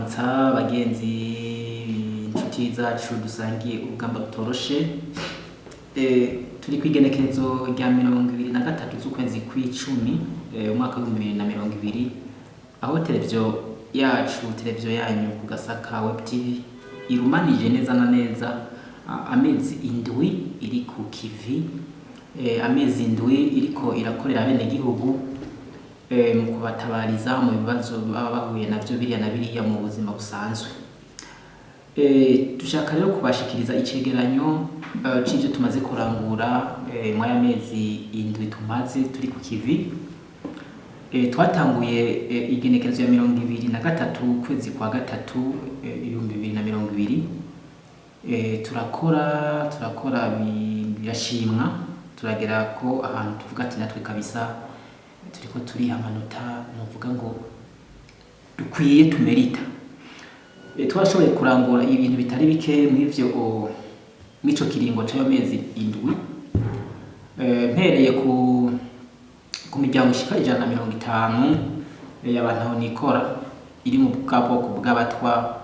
kubaramutsa bagenzi inshuti zacu dusangiye urugamba rutoroshe. Turi kwigenekerezo rya 23 z'ukwezi kw'icumi umwaka wa 2020, aho televiziyo yanyu ku Gasaka Web TV irumanije neza na neza amezi indwi iri ku kivi, amezi indwi iriko irakorera bene gihugu mu kubatabariza mu bibazo baba bahuye navyo biriya na biriya mu buzima busanzwe. Dushaka rero kubashikiriza icegeranyo c'ivyo tumaze kurangura mu y'amezi indwi tumaze turi ku kivi. Twatanguye igenekerezo ya 23 kwezi kwa gatatu 2020. Turakora birashimwa, turagera ko ahantu tuvuga ati natwe kabisa turiko turi amanota novuga ngo dukwiye tumerita. Twashoboye kurangura ibintu bitari bike mw'ivyo mico kiringo c'ayo mezi indwi. Mpereye ku miryango ishika 150 y'abantu aho nikora iri mu bwoko bw'abatwa,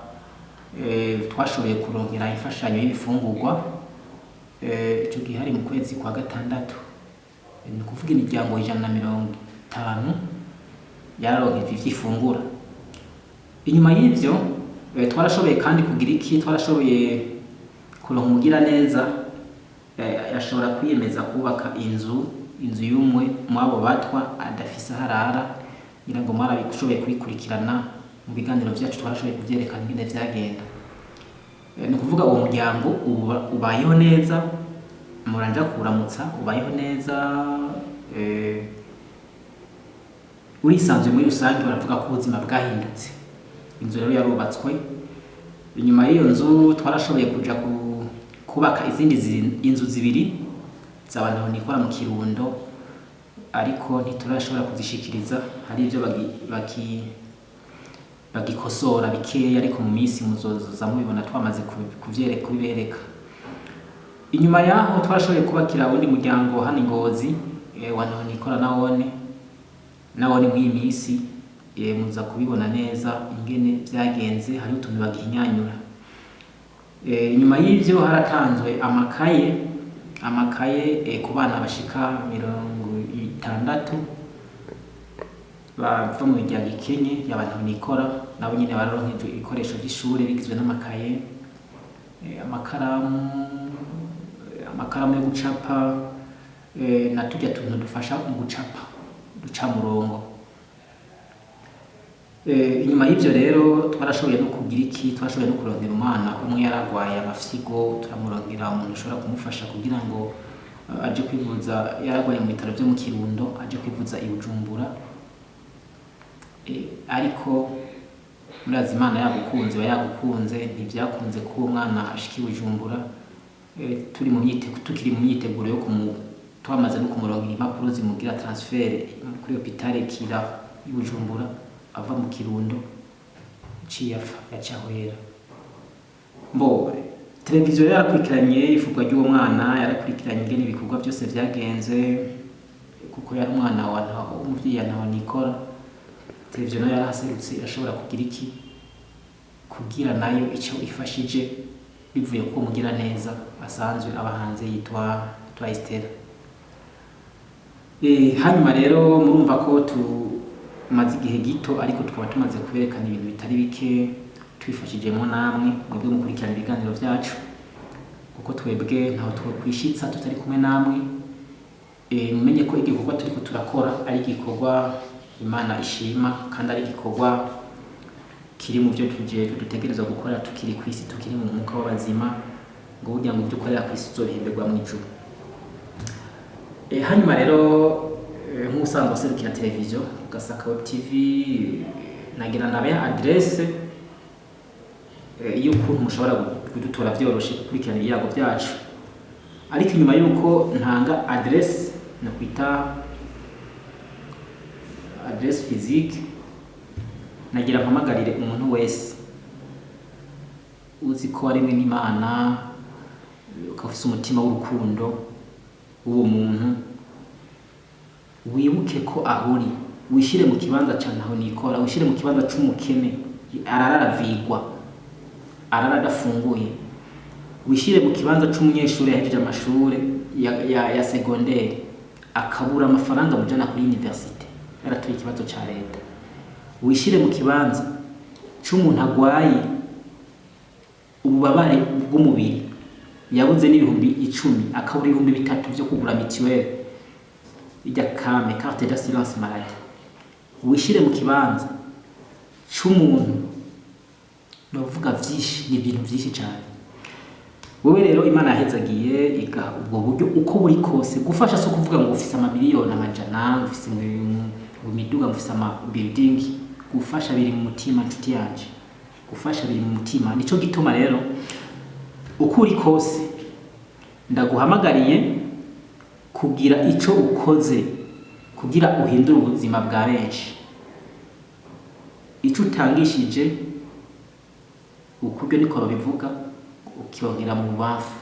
twashoboye kurongera imfashanyo y'ibifungurwa ico gihe hari mu kwezi kwa gatandatu. Ni kuvuga imiryango 150 yaronkeje ivyifungura. Inyuma y'ivyo twarashoboye kandi kugira iki, twarashoboye kuronka umugira neza yashobora kwiyemeza kubaka inzu y'umwe mwabo batwa adafise harara. Ngira ngo mwarabishoboye kubikurikirana mu biganiro vyacu, twarashoboye kuvyerekana ingene vyagenda. Ni kuvuga uwo muryango ubayeho neza, muranja kuramutsa, ubayeho neza, urisanzwe muri rusange. Baravuga ko ubuzima bwahindutse. Inzu rero yarubatswe. Inyuma y'iyo nzu twarashoboye kuja kubaka izindi inzu zibiri z'abantu nikora mu Kirundo, ariko ntiturashobora kuzishikiriza. Hari ivyo bagikosora bikeya, ariko mu minsi muzoza mubibona twamaze kubibereka. Inyuma yaho twarashoboye kubakira undi muryango hano Ngozi wa nikora nawone mw'iyi minsi muza kubibona neza ingene vyagenze. Hari utuntu bagihinyanyura. Inyuma y'ivyo haratanzwe amakaye ku bana bashika 60 bava mu miryango ikenye y'abantu nikora. Nabo nyine bararonkejwe ibikoresho vy'ishure bigizwe n'amakaye, amakaramu yo gucapa na turya tuntu dufasha mu gucapa duca murongo. Inyuma y'ivyo rero twarashoboye no kugira iki, twarashoboye no kurondera umwana umwe yaragwaye amafyigo, turamurondera umuntu ushobora kumufasha kugira ngo aje kwivuza. Yaragwaye mu bitaro vyo mu Kirundo, aje kwivuza i Bujumbura. Ariko murazi Imana yagukunze ntivyakunze ko umwana ashika i Bujumbura. Tukiri mu myiteguro yo twamaze no kumurongera impapuro zimugira transfert kuri hôpital Kira i Bujumbura, ava mu Kirundo yacahwera. Televiziyo yarakurikiranye ifurwa ry'uwo mwana, yarakurikiranye ingene ibikorwa byose vyagenze, kuko yari umwana w'umuvyeyi ntaho nikora. Televiziyo nayo yarahaserutse irashobora kugira iki, kugira nayo ico ifashije bivuye ko mugira neza asanzwe abahanze yitwa Esther. Hanyuma rero murumva ko tumaze igihe gito, ariko tukaba tumaze kuberekana ibintu bitari bike twifashijemo namwe mwebwe mukurikirana ibiganiro vyacu, kuko twebwe ntaho twokwishitsa tutari kumwe namwe. Mumenye ko igikorwa turiko turakora ari igikorwa Imana ishima, kandi ari igikorwa kiri mu vyo dutegerezwa gukora tukiri kw'isi, tukiri mu mwuka w'abazima, ngo burya ngo ivyo ukorera kw'isi uzohemberwa mw'ijuru. Hanyuma rero nk'usanzwe aserukira televiziyo Gasaka Web TV, nagira nabe adresse y'ukuntu mushobora kudutora vyoroshe gukurikirana ibiyago vyacu. Ariko inyuma y'uko ntanga adresse, nakwita adresse physique, nagira mpamagarire umuntu wese uzi ko ari mwe n'Imana, ukafise umutima w'urukundo uwo muntu, wibuke ko ahuri, wishire mu kibanza ca ntaho nikora, wishire mu kibanza c'umukene, araravigwa, araradafunguye. Wishire mu kibanza c'umunyeshuri yahejeje amashure ya secondaire akabura amafaranga mujana kuri universite yaratoye ikibazo ca leta. Wishire mu kibanza c'umuntu agwaye ububabare bw'umubiri yabuze n'ibihumbi 10 akabura ibihumbi 3 vyo kugura mituelle ijya kame carte d'assurance maladie. Wishire mu kibanza c'umuntu novuga vyinshi ni ibintu vyinshi cyane. Wewe rero Imana yahezagiye igaha ubwo buryo uko buri kose gufasha so kuvuga ngo ufise amamiliyoni amajana, ufise imiduga, ufise ama building, gufasha biri mu mutima nshuti yanje, gufasha biri mu mutima. Nico gituma rero uko uri kose ndaguhamagariye kugira ico ukoze kugira uhindure ubuzima bwa benshi. Ico utangishije ukubyo niko babivuga ukibonera mu bafu.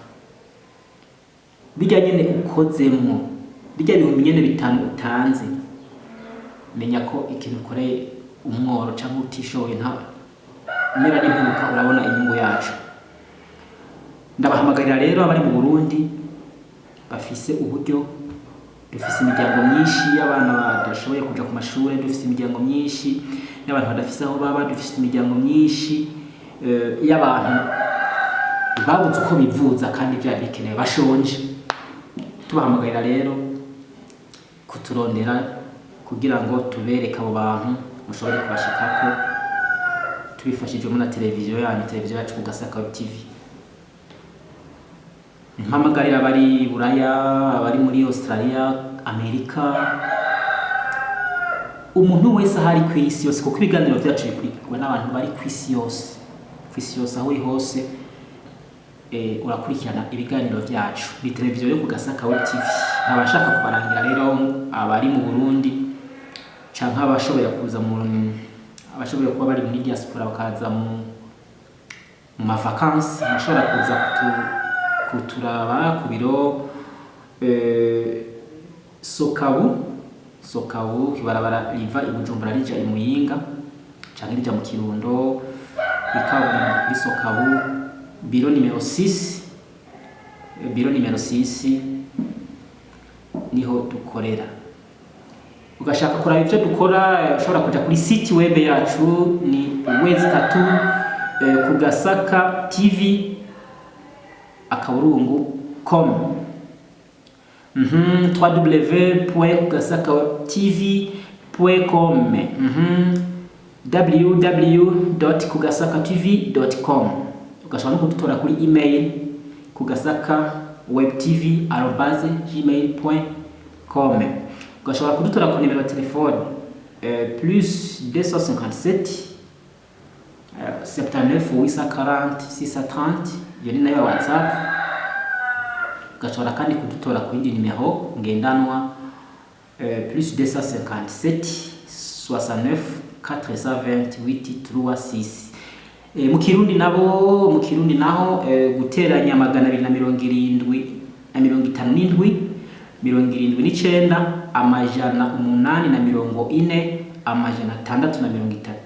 Bijya nyene ukozemwo bijya ibihumbi nyene 5 utanze, menya ko ikintu ukoreye umworo cyangwa utishoboye nta mera n'impuruka urabona inyungu yacu. Ndabahamagarira rero abari mu Burundi bafise uburyo, dufise imiryango myinshi y'abana badashoboye kuja ku mashuri, dufise imiryango myinshi y'abantu badafise aho baba, dufise imiryango myinshi y'abantu babuze uko bivuza kandi byari bikenewe bashonje. Tubahamagarira rero kuturondera kugira ngo tubereke abo bantu mushobore kubashikako tubifashijwe na televiziyo yanyu, televiziyo yacu Kugasaka TV. Mpamagarira abari Buraya, abari muri Australia, Amerika, umuntu wese ahari ku isi yose, kuko ibiganiro byacu bikurikirwa n'abantu bari ku isi yose. Ku isi yose aho uri hose urakurikirana ibiganiro byacu. Ni televiziyo yo Kugasaka TV. Abashaka kubarangira rero abari mu Burundi canka abashoboye kuza abashoboye kuba bari muri diaspora bakaza mu vacances, bashobora kuza kuturaba ku biro Sokabu kibarabara riva i Bujumbura rija i Muyinga canke rija mu Kirundo, ikaburimbo kuri Sokabu biro numero 6 niho dukorera. Ugashaka kuraba ivyo dukora ushobora kuja kuri site web yacu ni Kugasaka TV akaburungu.com www.kugasakatv.com www.kugasakatv.com. Ugashobora no kudutora kuri email kugasakawebtv@gmail.com. Ugashobora kudutora ku nimero ya telefone plus 257 79 840 630, iyo ni nayo WhatsApp. Ugashobora kandi kudutora ku yindi nimero ngendanwa plus 257 69 420 836. Mu Kirundi naho guteranya 257 79 amajana 840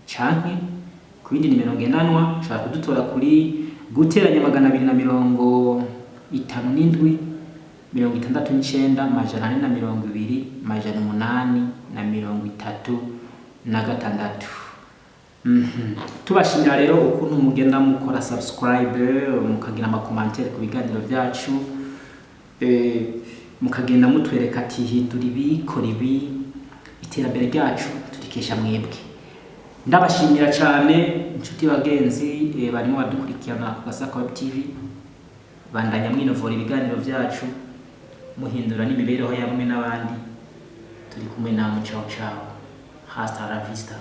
canke ku yindi nimero ngendanwa ushaka kudutora kuri guteranya 257 69 amajana 420 amajana 836. Tubashimira rero ukuntu mugenda mukora subscribe, mukagira ama commentaire ku biganiro byacu, mukagenda mutwereka ati hindura ibi, kora ibi, iterambere ryacu turikesha mwebwe. Ndabashimira cyane inshuti bagenzi barimo badukurikirana ku Kugasaka TV. Bandanya mwinovora ibiganiro byacu, muhindura n'imibereho yamwe n'abandi. Turi kumwe namwe. Ciao ciao, hasta la vista.